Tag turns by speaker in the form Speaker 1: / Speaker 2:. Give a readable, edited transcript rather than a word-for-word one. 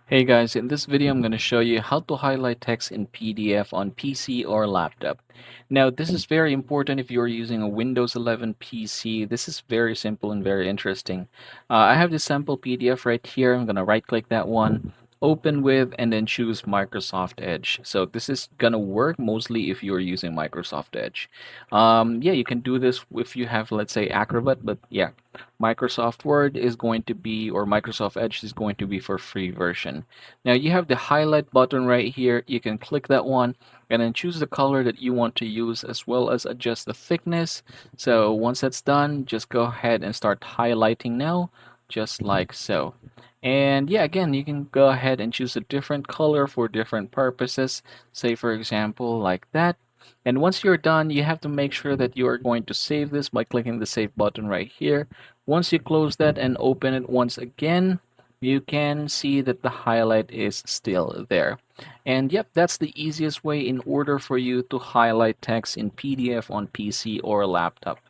Speaker 1: Hey guys, in this video I'm going to show you how to highlight text in PDF on PC or laptop. Now this is very important if you're using a Windows 11 PC. This is very simple and very interesting. I have this sample PDF right here. I'm going to right click that one, open with, and then choose Microsoft Edge. So this is going to work mostly if you're using Microsoft Edge. Yeah, you can do this if you have, let's say, Acrobat, but yeah, Microsoft Word is going to be, or Microsoft Edge is going to be for free version. Now you have the highlight button right here. You can click that one and then choose the color that you want to use as well as adjust the thickness. So once that's done, just go ahead and start highlighting now, just like so. And yeah, again, you can go ahead and choose a different color for different purposes. Say for example, like that. And once you're done, you have to make sure that you are going to save this by clicking the save button right here. Once you close that and open it once again, you can see that the highlight is still there. And yep, that's the easiest way in order for you to highlight text in PDF on PC or laptop.